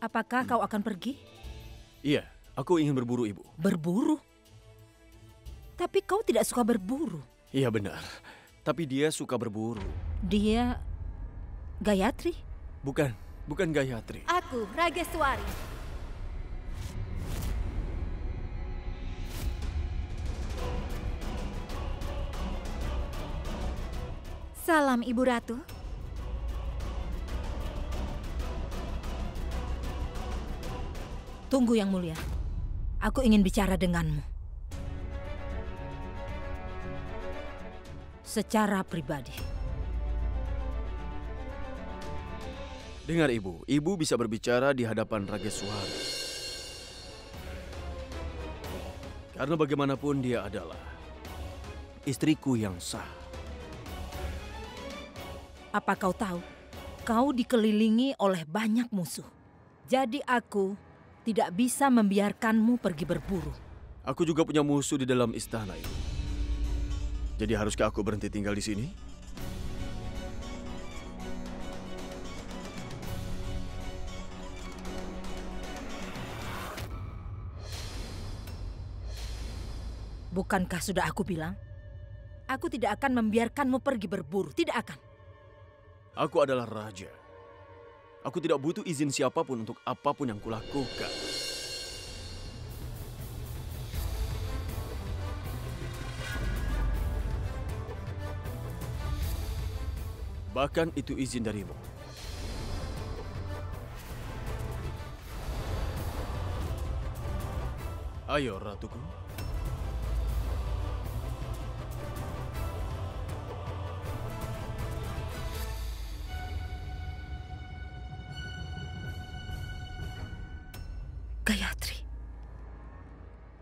Apakah kau akan pergi? Iya, aku ingin berburu, Ibu. Berburu? Tapi kau tidak suka berburu. Iya benar, tapi dia suka berburu. Dia Gayatri? Bukan Gayatri. Aku, Rageswari. Salam, Ibu Ratu. Tunggu, Yang Mulia. Aku ingin bicara denganmu. Secara pribadi. Dengar Ibu, Ibu bisa berbicara di hadapan Rageswari. Karena bagaimanapun dia adalah istriku yang sah. Apa kau tahu? Kau dikelilingi oleh banyak musuh. Jadi aku tidak bisa membiarkanmu pergi berburu. Aku juga punya musuh di dalam istana ini. Jadi haruskah aku berhenti tinggal di sini? Bukankah sudah aku bilang? Aku tidak akan membiarkanmu pergi berburu. Tidak akan. Aku adalah raja. Aku tidak butuh izin siapapun untuk apapun yang kulakukan. Bahkan itu izin darimu. Ayo, ratuku. Gayatri.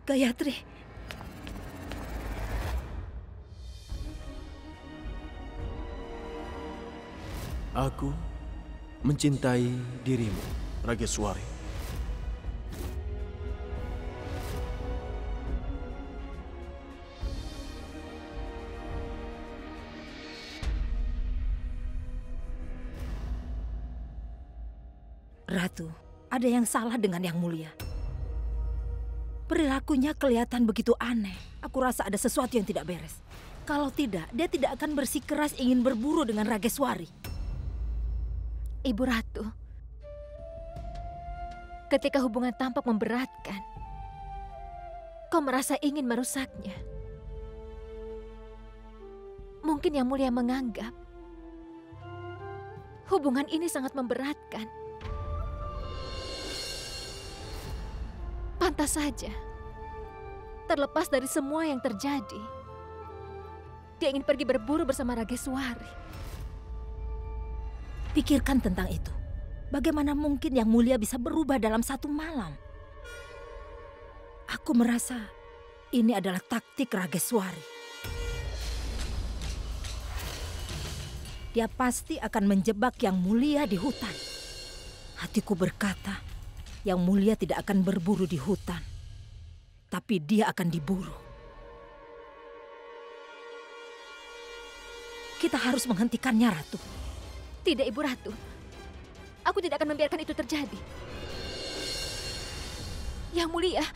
Gayatri. Aku mencintai dirimu, Rageswari. Ratu, ada yang salah dengan Yang Mulia. Perilakunya kelihatan begitu aneh. Aku rasa ada sesuatu yang tidak beres. Kalau tidak, dia tidak akan bersikeras ingin berburu dengan Rageswari. Ibu Ratu, ketika hubungan tampak memberatkan, kau merasa ingin merusaknya. Mungkin Yang Mulia menganggap hubungan ini sangat memberatkan. Pantas saja, terlepas dari semua yang terjadi, dia ingin pergi berburu bersama Rageswari. Pikirkan tentang itu. Bagaimana mungkin Yang Mulia bisa berubah dalam satu malam? Aku merasa ini adalah taktik Rageswari. Dia pasti akan menjebak Yang Mulia di hutan. Hatiku berkata, Yang Mulia tidak akan berburu di hutan, tapi dia akan diburu. Kita harus menghentikannya, Ratu. Tidak, Ibu Ratu. Aku tidak akan membiarkan itu terjadi. Yang Mulia,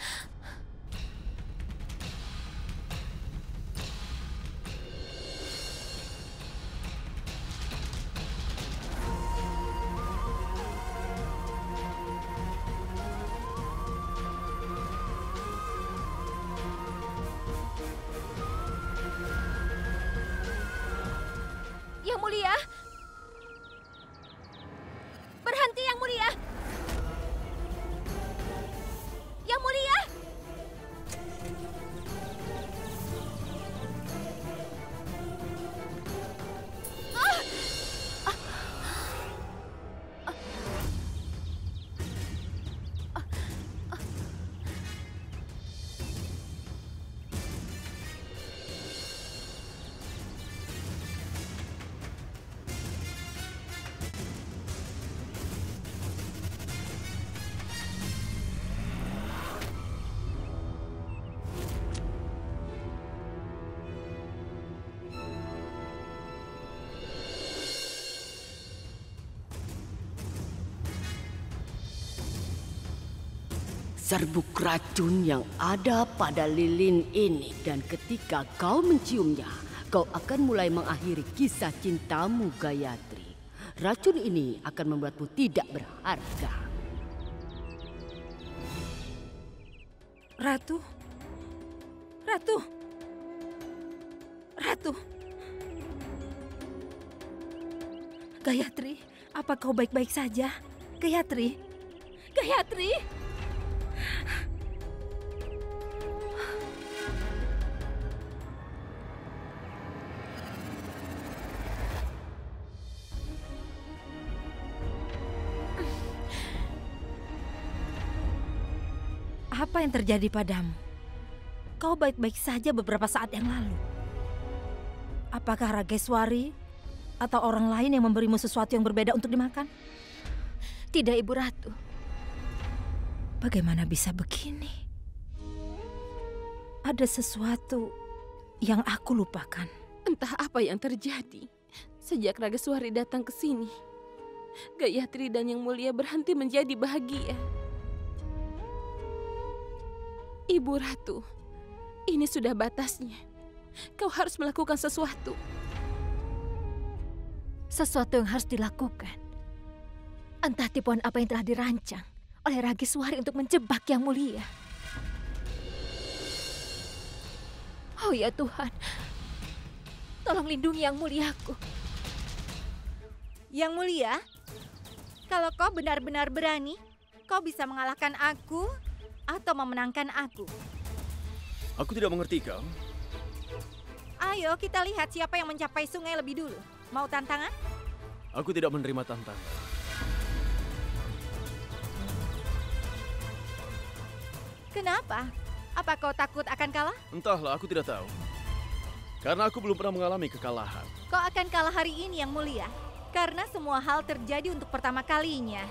Yang Mulia. Berhenti, Yang Mulia. Yang Mulia. serbuk racun yang ada pada lilin ini. Dan ketika kau menciumnya, kau akan mulai mengakhiri kisah cintamu, Gayatri. Racun ini akan membuatmu tidak berharga. Ratu. Ratu. Ratu. Gayatri, apa kau baik-baik saja? Gayatri. Gayatri. Apa yang terjadi padamu? Kau baik-baik saja beberapa saat yang lalu. Apakah Rageswari atau orang lain yang memberimu sesuatu yang berbeda untuk dimakan? Tidak, Ibu Ratu. Bagaimana bisa begini? Ada sesuatu yang aku lupakan. Entah apa yang terjadi. Sejak Rageswari datang ke sini, Gayatri dan Yang Mulia berhenti menjadi bahagia. Ibu Ratu, ini sudah batasnya. Kau harus melakukan sesuatu. Sesuatu yang harus dilakukan. Entah tipuan apa yang telah dirancang oleh Rageswari untuk menjebak Yang Mulia. Oh ya Tuhan, tolong lindungi Yang Muliaku. Yang Mulia, kalau kau benar-benar berani, kau bisa mengalahkan aku atau memenangkan aku. Aku tidak mengerti kau. Ayo kita lihat siapa yang mencapai sungai lebih dulu. Mau tantangan? Aku tidak menerima tantangan. Kenapa? Apa kau takut akan kalah? Entahlah, aku tidak tahu. Karena aku belum pernah mengalami kekalahan. Kau akan kalah hari ini, Yang Mulia. Karena semua hal terjadi untuk pertama kalinya.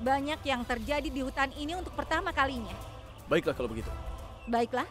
Banyak yang terjadi di hutan ini untuk pertama kalinya. Baiklah kalau begitu. Baiklah.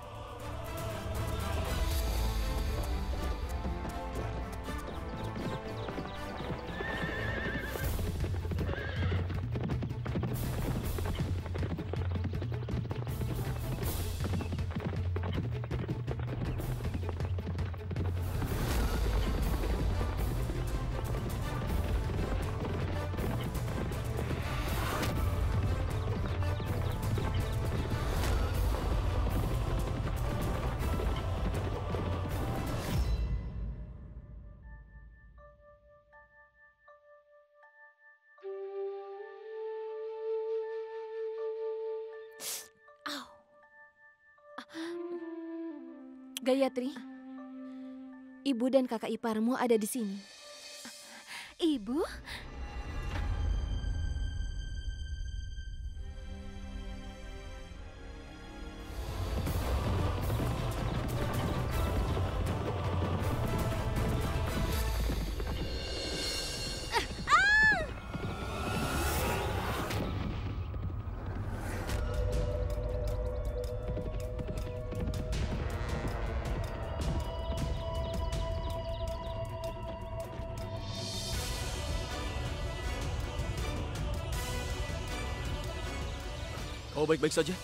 Gayatri, ibu dan kakak iparmu ada di sini. Ibu? Kau baik-baik saja?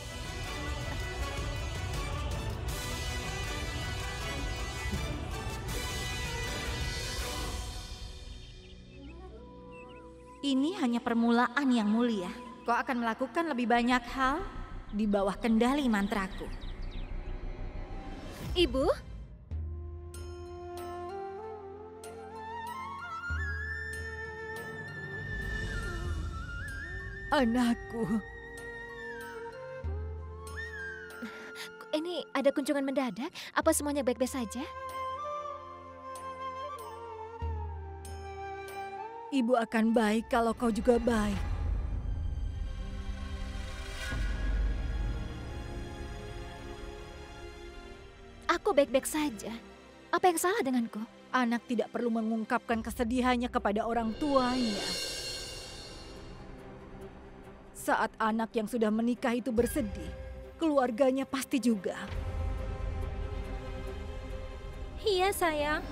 Ini hanya permulaan, Yang Mulia. Kau akan melakukan lebih banyak hal di bawah kendali mantraku. Ibu? Anakku. Ini ada kunjungan mendadak? Apa semuanya baik-baik saja? Ibu akan baik kalau kau juga baik. Aku baik-baik saja. Apa yang salah denganku? Anak tidak perlu mengungkapkan kesedihannya kepada orang tuanya. Saat anak yang sudah menikah itu bersedih, keluarganya pasti juga. Iya sayang.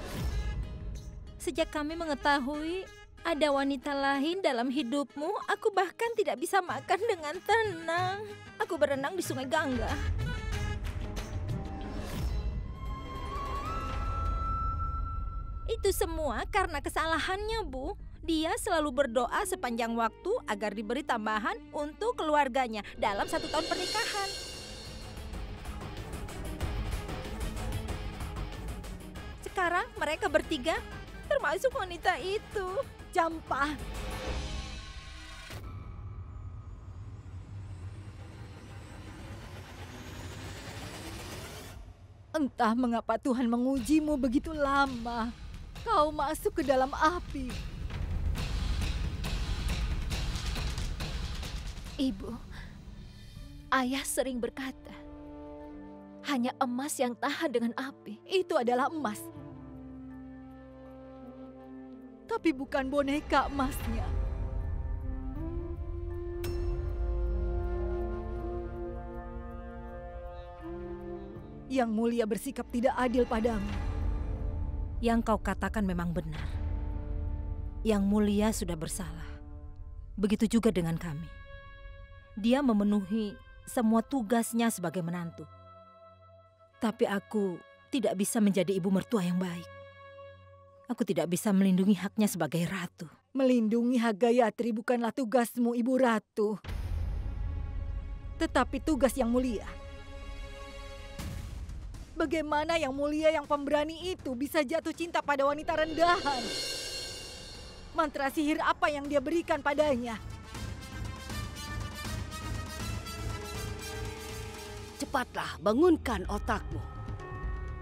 Sejak kami mengetahui Ada wanita lain dalam hidupmu, aku bahkan tidak bisa makan dengan tenang. Aku berenang di Sungai Gangga. Itu semua karena kesalahannya, Bu. Dia selalu berdoa sepanjang waktu agar diberi tambahan untuk keluarganya dalam 1 tahun pernikahan. Sekarang mereka bertiga, termasuk wanita itu, Campa. Entah mengapa Tuhan mengujimu begitu lama. Kau masuk ke dalam api. Ibu, ayah sering berkata, hanya emas yang tahan dengan api. Itu adalah emas. Tapi bukan boneka emasnya. Yang Mulia bersikap tidak adil padamu. Yang kau katakan memang benar. Yang Mulia sudah bersalah. Begitu juga dengan kami. Dia memenuhi semua tugasnya sebagai menantu. Tapi aku tidak bisa menjadi ibu mertua yang baik. Aku tidak bisa melindungi haknya sebagai ratu. Melindungi hak Gayatri bukanlah tugasmu, Ibu Ratu. Tetapi tugas Yang Mulia. Bagaimana Yang Mulia yang pemberani itu bisa jatuh cinta pada wanita rendahan? Mantra sihir apa yang dia berikan padanya? Cepatlah bangunkan otakmu.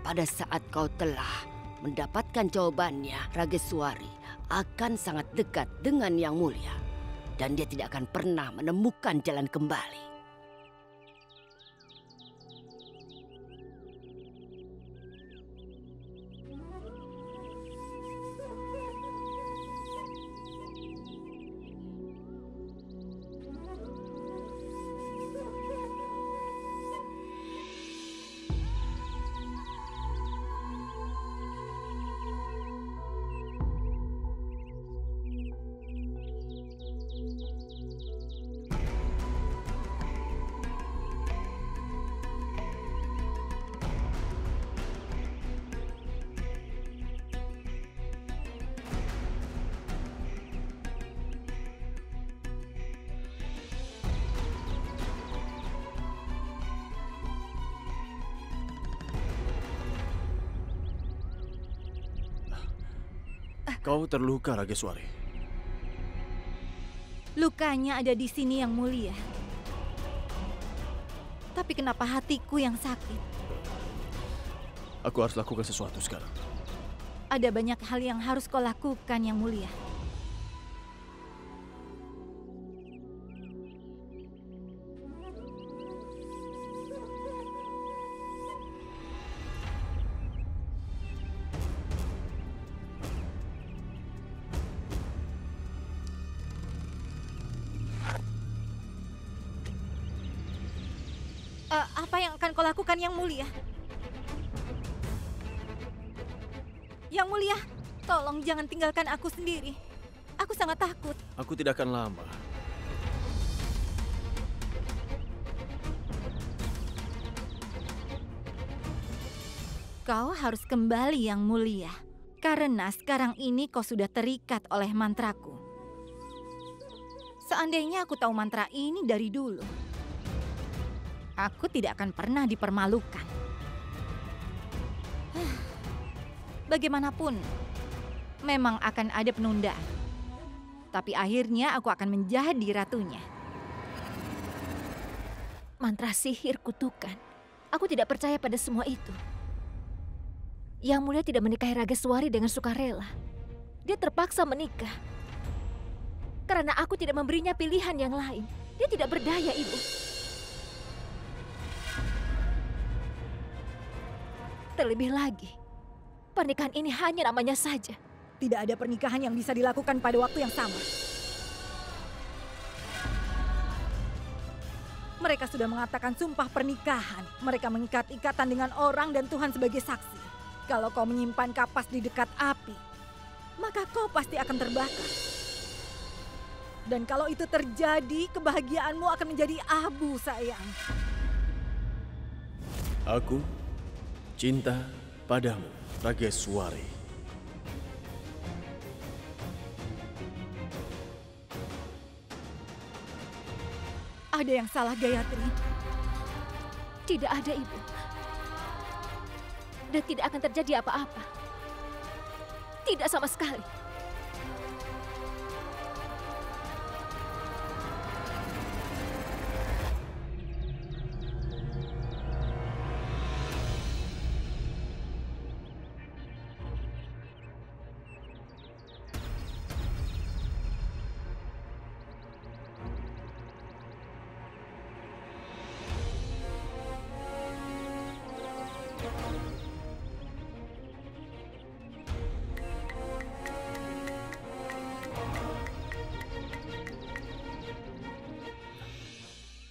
Pada saat kau telah mendapatkan jawabannya, Rageswari akan sangat dekat dengan Yang Mulia. Dan dia tidak akan pernah menemukan jalan kembali. Kau terluka, Rageswari. Lukanya ada di sini, Yang Mulia. Tapi kenapa hatiku yang sakit? Aku harus lakukan sesuatu sekarang. Ada banyak hal yang harus kau lakukan, Yang Mulia. Apa yang akan kau lakukan, Yang Mulia? Yang Mulia, tolong jangan tinggalkan aku sendiri. Aku sangat takut. Aku tidak akan lama. Kau harus kembali, Yang Mulia. Karena sekarang ini kau sudah terikat oleh mantraku. Seandainya aku tahu mantra ini dari dulu, aku tidak akan pernah dipermalukan. Bagaimanapun, memang akan ada penundaan. Tapi akhirnya aku akan menjadi ratunya. Mantra sihir kutukan. Aku tidak percaya pada semua itu. Yang Mulia tidak menikahi Rageswari dengan sukarela. Dia terpaksa menikah. Karena aku tidak memberinya pilihan yang lain. Dia tidak berdaya, Ibu. Terlebih lagi, pernikahan ini hanya namanya saja. Tidak ada pernikahan yang bisa dilakukan pada waktu yang sama. Mereka sudah mengatakan sumpah pernikahan. Mereka mengikat ikatan dengan orang dan Tuhan sebagai saksi. Kalau kau menyimpan kapas di dekat api, maka kau pasti akan terbakar. Dan kalau itu terjadi, kebahagiaanmu akan menjadi abu, sayang. Aku cinta padamu, Rageswari. Ada yang salah, Gayatri. Tidak ada, Ibu. Dan tidak akan terjadi apa-apa. Tidak sama sekali.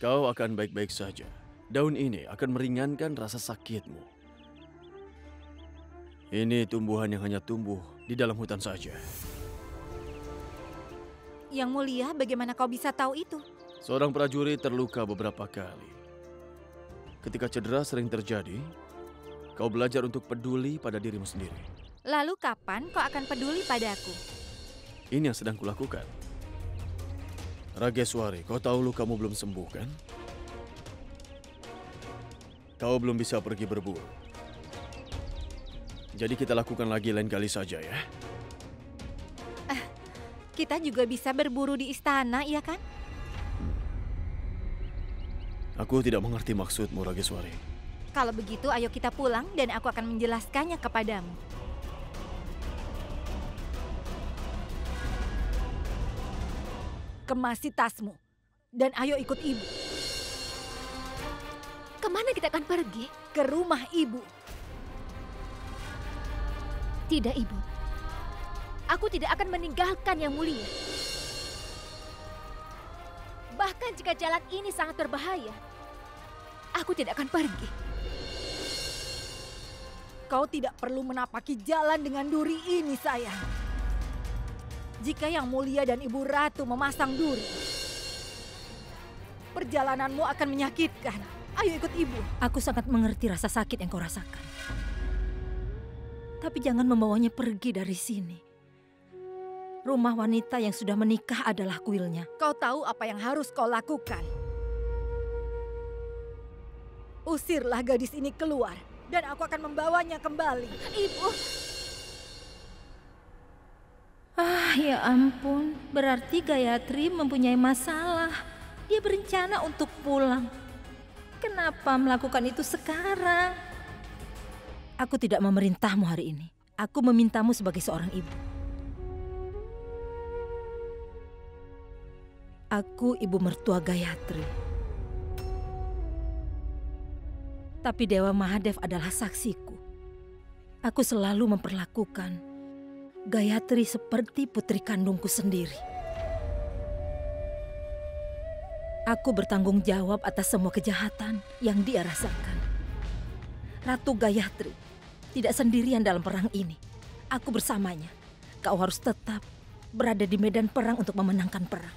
Kau akan baik-baik saja. Daun ini akan meringankan rasa sakitmu. Ini tumbuhan yang hanya tumbuh di dalam hutan saja. Yang Mulia, bagaimana kau bisa tahu itu? Seorang prajurit terluka beberapa kali. Ketika cedera sering terjadi, kau belajar untuk peduli pada dirimu sendiri. Lalu kapan kau akan peduli padaku? Ini yang sedang kulakukan. Rageswari, kau tahu lukamu belum sembuh, kan? Kau belum bisa pergi berburu. Jadi kita lakukan lagi lain kali saja, ya? Kita juga bisa berburu di istana, iya kan? Aku tidak mengerti maksudmu, Rageswari. Kalau begitu, ayo kita pulang dan aku akan menjelaskannya kepadamu. Kemasi tasmu. Dan ayo ikut ibu. Kemana kita akan pergi? Ke rumah ibu. Tidak, Ibu. Aku tidak akan meninggalkan Yang Mulia. Bahkan jika jalan ini sangat berbahaya, aku tidak akan pergi. Kau tidak perlu menapaki jalan dengan duri ini, sayang. Jika Yang Mulia dan Ibu Ratu memasang duri, perjalananmu akan menyakitkan. Ayo ikut ibu. Aku sangat mengerti rasa sakit yang kau rasakan. Tapi jangan membawanya pergi dari sini. Rumah wanita yang sudah menikah adalah kuilnya. Kau tahu apa yang harus kau lakukan. Usirlah gadis ini keluar, dan aku akan membawanya kembali. Ibu, Ah, ya ampun. Berarti Gayatri mempunyai masalah. Dia berencana untuk pulang. Kenapa melakukan itu sekarang? Aku tidak memerintahmu hari ini. Aku memintamu sebagai seorang ibu. Aku ibu mertua Gayatri. Tapi Dewa Mahadev adalah saksiku. Aku selalu memperlakukan Gayatri seperti putri kandungku sendiri. Aku bertanggung jawab atas semua kejahatan yang dia rasakan. Ratu Gayatri tidak sendirian dalam perang ini. Aku bersamanya. Kau harus tetap berada di medan perang untuk memenangkan perang.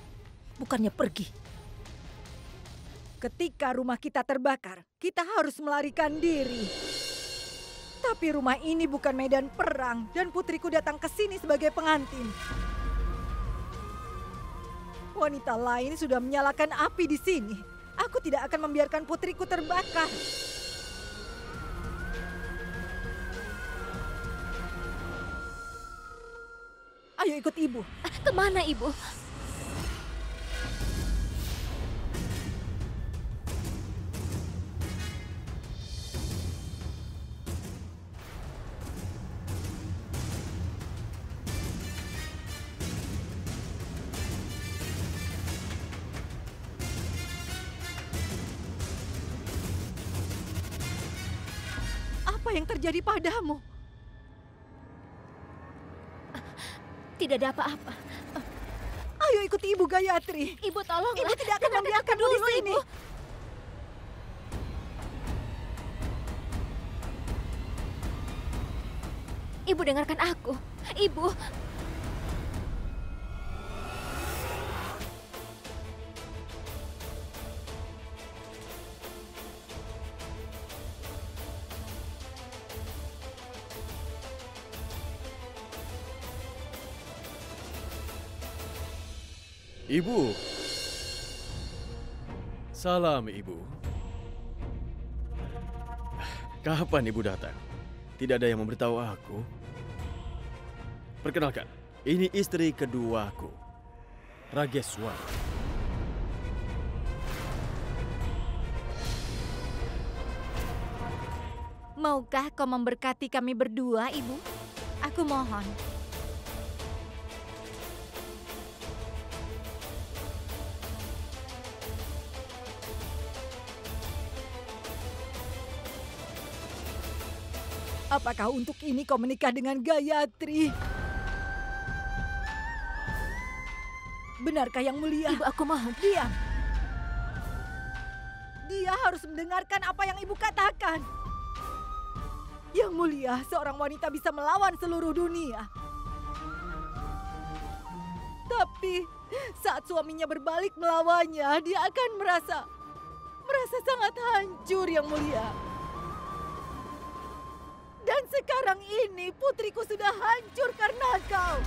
Bukannya pergi. Ketika rumah kita terbakar, kita harus melarikan diri. Tapi rumah ini bukan medan perang dan putriku datang ke sini sebagai pengantin. Wanita lain sudah menyalakan api di sini. Aku tidak akan membiarkan putriku terbakar. Ayo ikut ibu. kemana Ibu? Apa yang terjadi padamu? Tidak ada apa-apa. Ayo ikut Ibu Gayatri. Ibu tolonglah. Ibu tidak akan membiarkanmu di sini. Ibu. Ibu dengarkan aku. Ibu. Ibu. Salam, Ibu. Kapan Ibu datang? Tidak ada yang memberitahu aku. Perkenalkan, ini istri keduaku, Rageswari. Maukah kau memberkati kami berdua, Ibu? Aku mohon. Apakah untuk ini kau menikah dengan Gayatri? Benarkah yang mulia? Ibu, aku mohon. Diam. Dia harus mendengarkan apa yang ibu katakan. Yang mulia, seorang wanita bisa melawan seluruh dunia. Tapi saat suaminya berbalik melawannya, dia akan merasa sangat hancur, yang mulia. Dan sekarang ini putriku sudah hancur karena kau.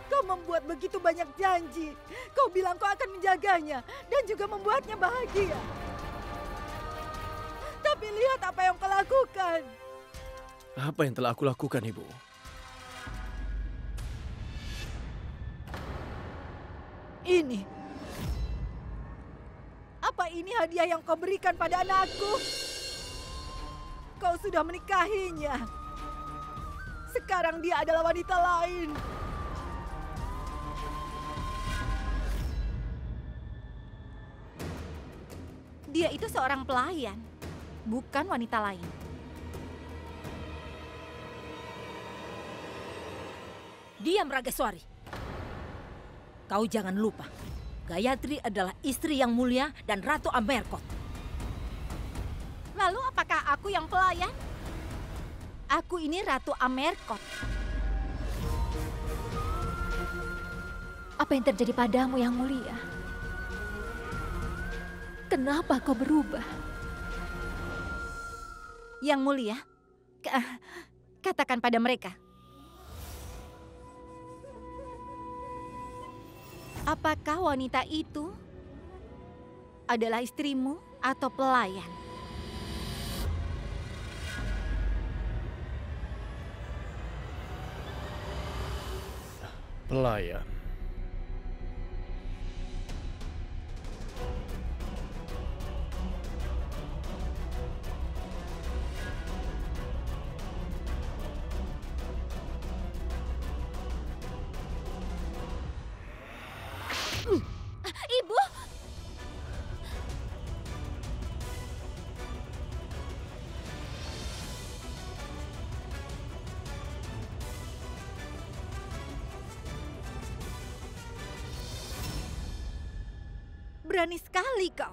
Kau membuat begitu banyak janji. Kau bilang kau akan menjaganya dan juga membuatnya bahagia. Tapi lihat apa yang kau lakukan. Apa yang telah aku lakukan, Ibu? Ini. Apa ini hadiah yang kau berikan pada anakku? Kau sudah menikahinya. Sekarang dia adalah wanita lain. Dia itu seorang pelayan, bukan wanita lain. Diam, Rageswari. Kau jangan lupa, Gayatri adalah istri yang mulia dan Ratu Amerkot. Lalu apakah aku yang pelayan? Aku ini Ratu Amerkot. Apa yang terjadi padamu, Yang Mulia? Kenapa kau berubah? Yang Mulia, katakan pada mereka. Apakah wanita itu adalah istrimu atau pelayan? Pelayan. Ibu! Berani sekali kau.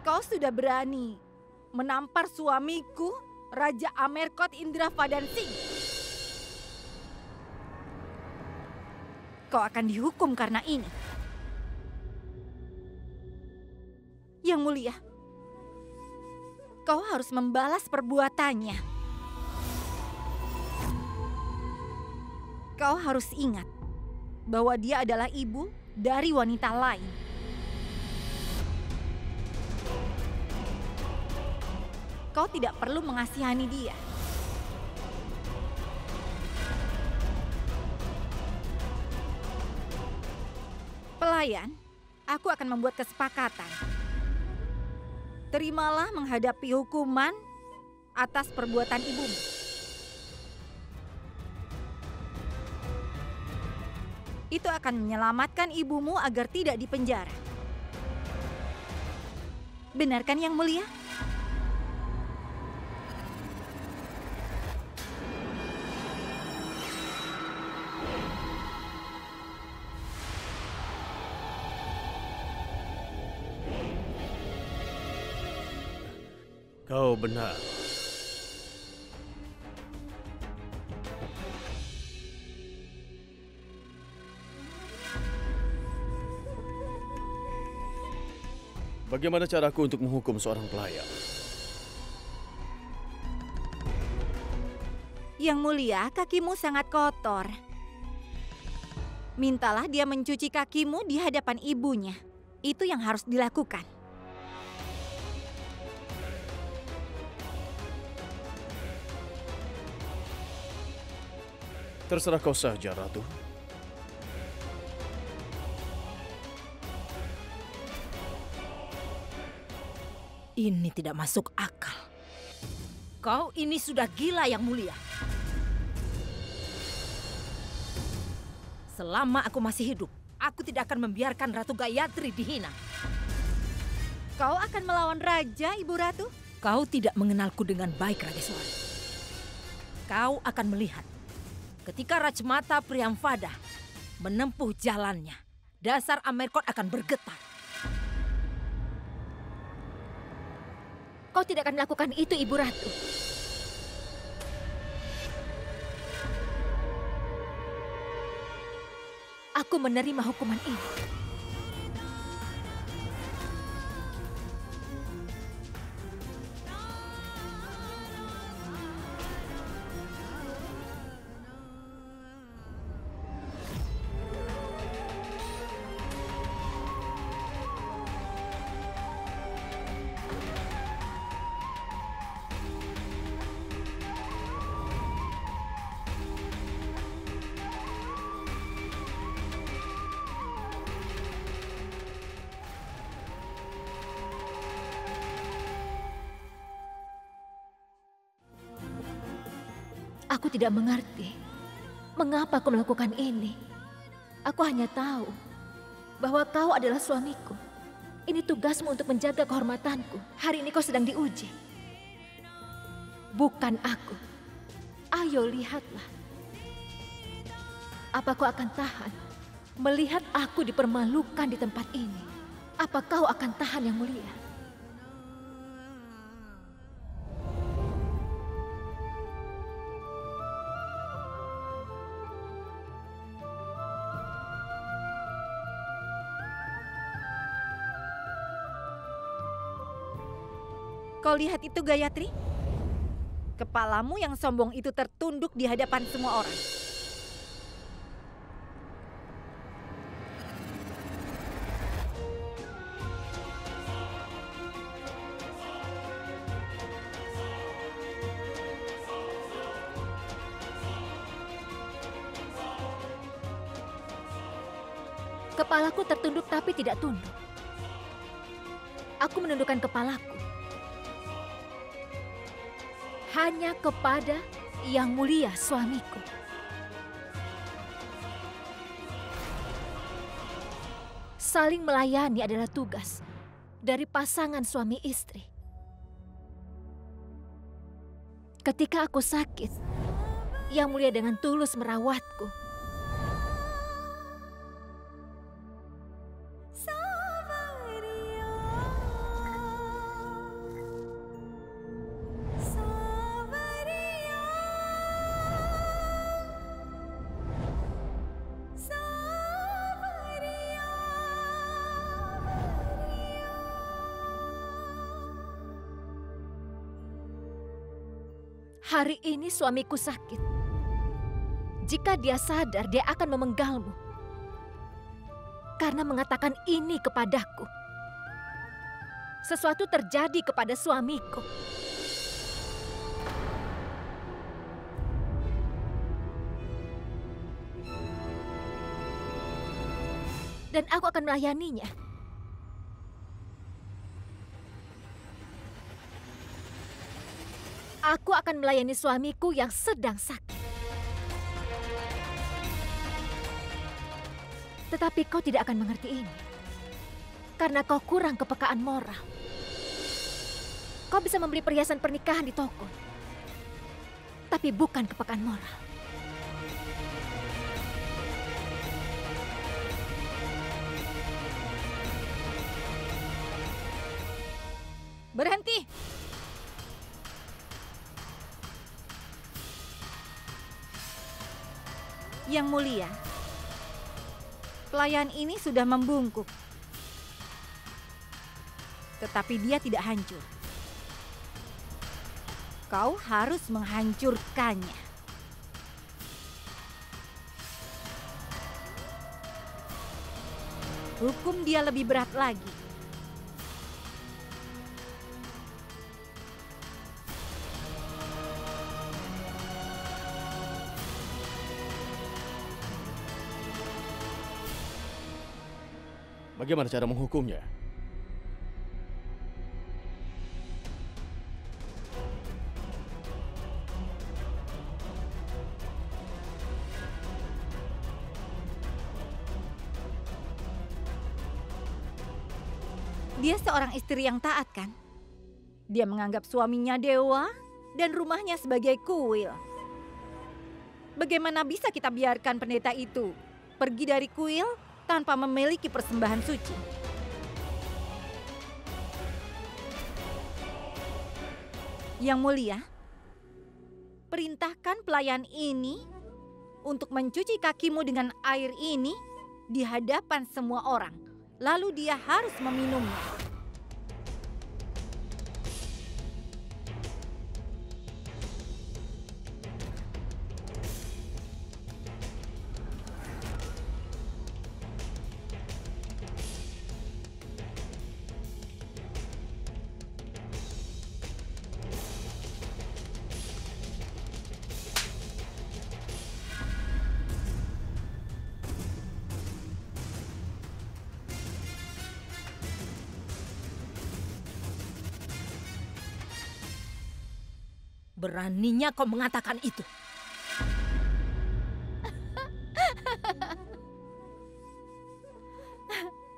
Kau sudah berani menampar suamiku, Raja Amerkot Indravadan Singh. Kau akan dihukum karena ini. Yang Mulia, kau harus membalas perbuatannya. Kau harus ingat bahwa dia adalah ibu dari wanita lain. Kau tidak perlu mengasihani dia. Pelayan, aku akan membuat kesepakatan. Terimalah menghadapi hukuman atas perbuatan ibumu. Itu akan menyelamatkan ibumu agar tidak dipenjara. Benarkan Yang Mulia? Kau benar. Bagaimana caraku untuk menghukum seorang pelayan? Yang Mulia, kakimu sangat kotor. Mintalah dia mencuci kakimu di hadapan ibunya. Itu yang harus dilakukan. Terserah kau saja, Ratu. Ini tidak masuk akal. Kau ini sudah gila, Yang Mulia. Selama aku masih hidup, aku tidak akan membiarkan Ratu Gayatri dihina. Kau akan melawan raja, Ibu Ratu? Kau tidak mengenalku dengan baik, Rageswari. Kau akan melihat ketika Rajmata Priyamvada menempuh jalannya, dasar Amerkot akan bergetar. Kau tidak akan melakukan itu, Ibu Ratu. Aku menerima hukuman ini. Aku tidak mengerti mengapa kau melakukan ini. Aku hanya tahu bahwa kau adalah suamiku. Ini tugasmu untuk menjaga kehormatanku. Hari ini kau sedang diuji. Bukan aku. Ayo lihatlah. Apa kau akan tahan melihat aku dipermalukan di tempat ini? Apa kau akan tahan, Yang Mulia? Kau lihat itu, Gayatri? Kepalamu yang sombong itu tertunduk di hadapan semua orang. Kepalaku tertunduk tapi tidak tunduk. Aku menundukkan kepalaku hanya kepada Yang Mulia suamiku. Saling melayani adalah tugas dari pasangan suami istri. Ketika aku sakit, Yang Mulia dengan tulus merawatku. Hari ini suamiku sakit. Jika dia sadar, dia akan memenggalmu. Karena mengatakan ini kepadaku. Sesuatu terjadi kepada suamiku. Dan aku akan melayaninya. Aku akan melayani suamiku yang sedang sakit. Tetapi kau tidak akan mengerti ini. Karena kau kurang kepekaan moral. Kau bisa membeli perhiasan pernikahan di toko. Tapi bukan kepekaan moral. Berhenti! Yang Mulia, pelayan ini sudah membungkuk. Tetapi dia tidak hancur. Kau harus menghancurkannya. Hukum dia lebih berat lagi. Bagaimana cara menghukumnya? Dia seorang istri yang taat, kan? Dia menganggap suaminya dewa dan rumahnya sebagai kuil. Bagaimana bisa kita biarkan pendeta itu pergi dari kuil tanpa memiliki persembahan suci? Yang mulia, perintahkan pelayan ini untuk mencuci kakimu dengan air ini di hadapan semua orang. Lalu dia harus meminumnya. Beraninya kau mengatakan itu.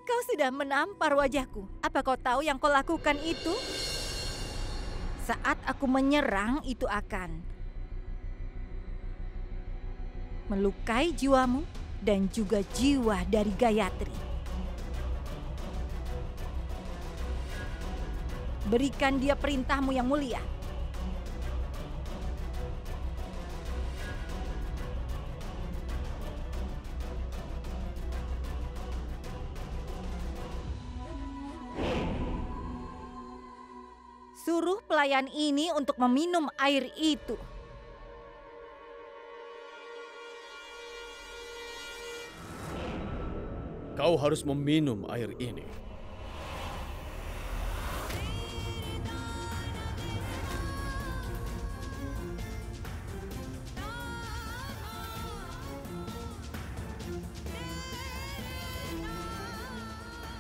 Kau sudah menampar wajahku. Apa kau tahu yang kau lakukan itu? Saat aku menyerang, itu akan melukai jiwamu dan juga jiwa dari Gayatri. Berikan dia perintahmu yang mulia. Suruh pelayan ini untuk meminum air itu. Kau harus meminum air ini.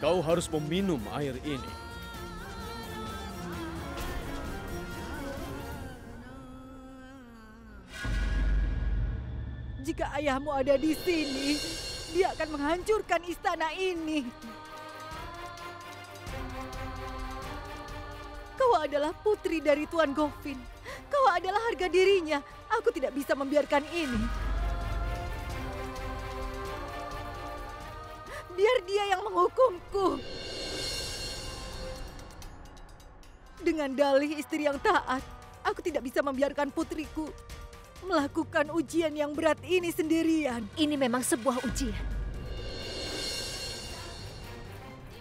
Kau harus meminum air ini. Jika ayahmu ada di sini, dia akan menghancurkan istana ini. Kau adalah putri dari Tuan Govin. Kau adalah harga dirinya. Aku tidak bisa membiarkan ini. Biar dia yang menghukumku. Dengan dalih istri yang taat, aku tidak bisa membiarkan putriku melakukan ujian yang berat ini sendirian. Ini memang sebuah ujian.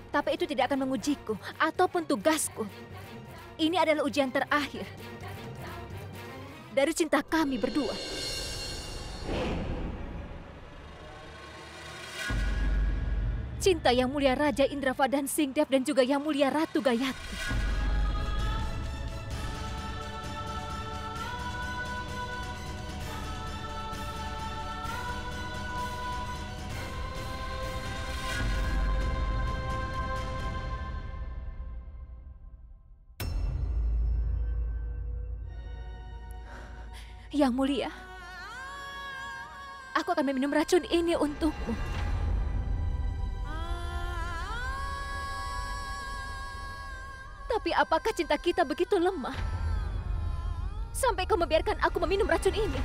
Tapi itu tidak akan mengujiku ataupun tugasku. Ini adalah ujian terakhir dari cinta kami berdua. Cinta Yang Mulia Raja Indravadan Singdev dan juga Yang Mulia Ratu Gayatri. Yang Mulia, aku akan meminum racun ini untukmu. Tapi apakah cinta kita begitu lemah sampai kau membiarkan aku meminum racun ini?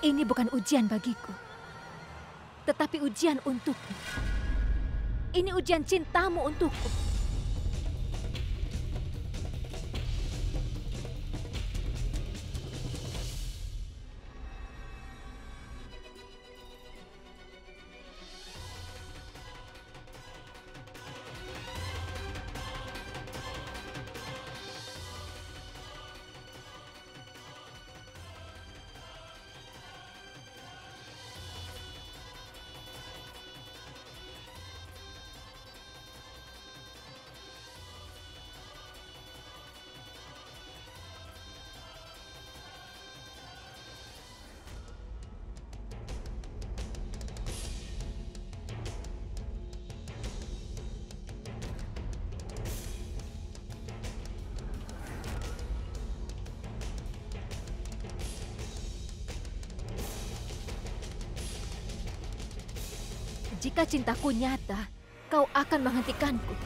Ini bukan ujian bagiku, tetapi ujian untukmu. Ini ujian cintamu untukku. Jika cintaku nyata, kau akan menghentikanku.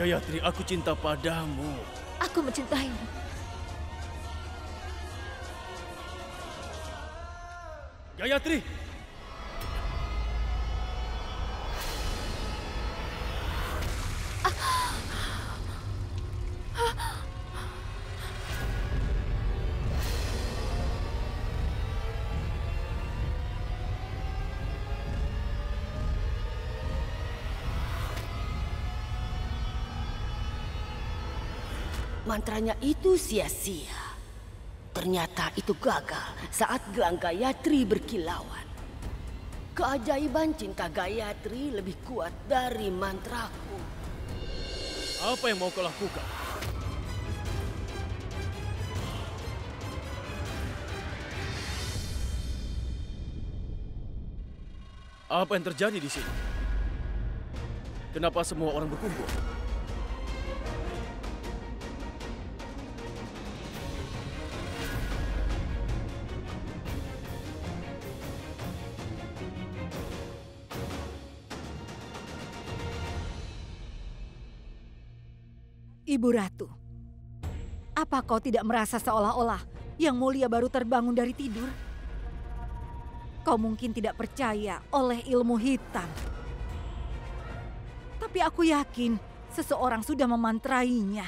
Gayatri, aku cinta padamu. Aku mencintaimu. Gayatri! Mantranya itu sia-sia. Ternyata itu gagal saat gelang Gayatri berkilauan. Keajaiban cinta Gayatri lebih kuat dari mantraku. Apa yang mau kau lakukan? Apa yang terjadi di sini? Kenapa semua orang berkumpul? Ibu Ratu, apa kau tidak merasa seolah-olah Yang Mulia baru terbangun dari tidur? Kau mungkin tidak percaya oleh ilmu hitam. Tapi aku yakin seseorang sudah memantrainya.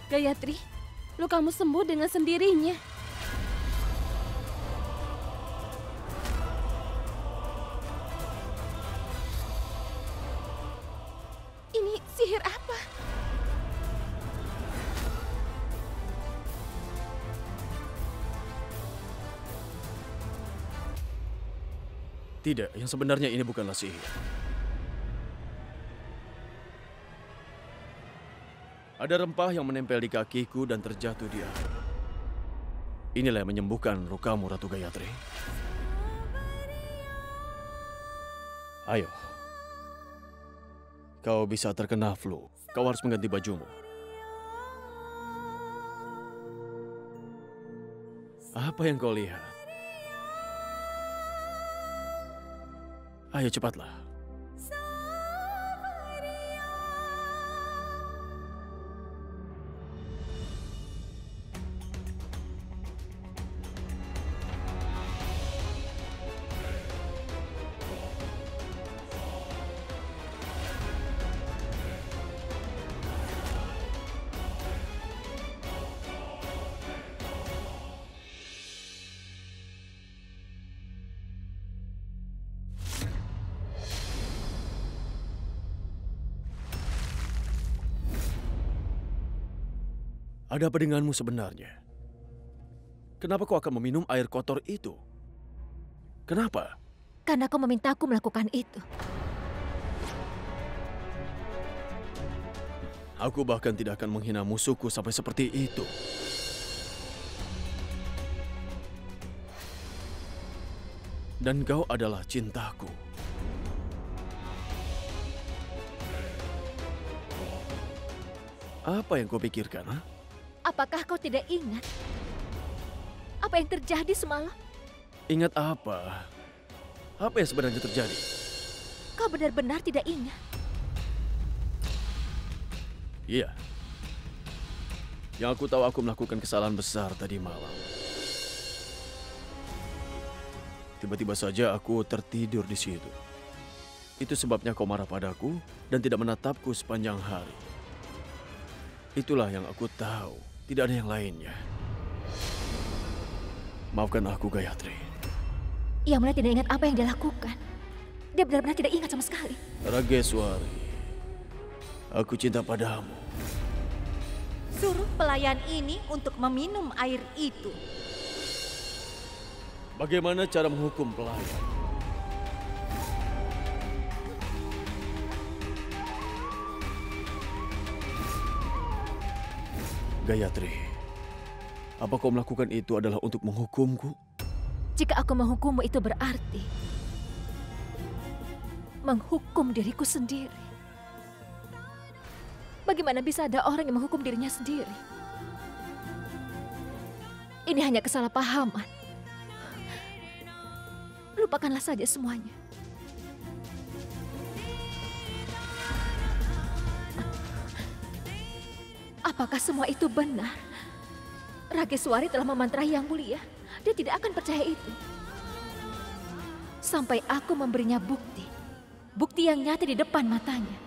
Gayatri, lukamu sembuh dengan sendirinya. Ini sihir apa? Tidak, yang sebenarnya ini bukanlah sihir. Ada rempah yang menempel di kakiku dan terjatuh di air. Inilah yang menyembuhkan lukamu, Ratu Gayatri. Ayo. Kau bisa terkena flu. Kau harus mengganti bajumu. Apa yang kau lihat? Ayo cepatlah. Ada apa denganmu sebenarnya? Kenapa kau akan meminum air kotor itu? Kenapa? Karena kau memintaku melakukan itu. Aku bahkan tidak akan menghina musuhku sampai seperti itu. Dan kau adalah cintaku. Apakah kau tidak ingat apa yang terjadi semalam? Ingat apa? Apa yang sebenarnya terjadi? Kau benar-benar tidak ingat. Iya. Yang aku tahu aku melakukan kesalahan besar tadi malam. Tiba-tiba saja aku tertidur di situ. Itu sebabnya kau marah padaku dan tidak menatapku sepanjang hari. Itulah yang aku tahu. Tidak ada yang lainnya. Maafkan aku, Gayatri. Yang Mulia tidak ingat apa yang dia lakukan. Dia benar-benar tidak ingat sama sekali. Rageswari, aku cinta padamu. Suruh pelayan ini untuk meminum air itu. Bagaimana cara menghukum pelayan? Gayatri, apa kau melakukan itu adalah untuk menghukumku? Jika aku menghukummu itu berarti menghukum diriku sendiri. Bagaimana bisa ada orang yang menghukum dirinya sendiri? Ini hanya kesalahpahaman. Lupakanlah saja semuanya. Apakah semua itu benar? Rageswari telah memantrai Yang Mulia. Dia tidak akan percaya itu. Sampai aku memberinya bukti. Bukti yang nyata di depan matanya.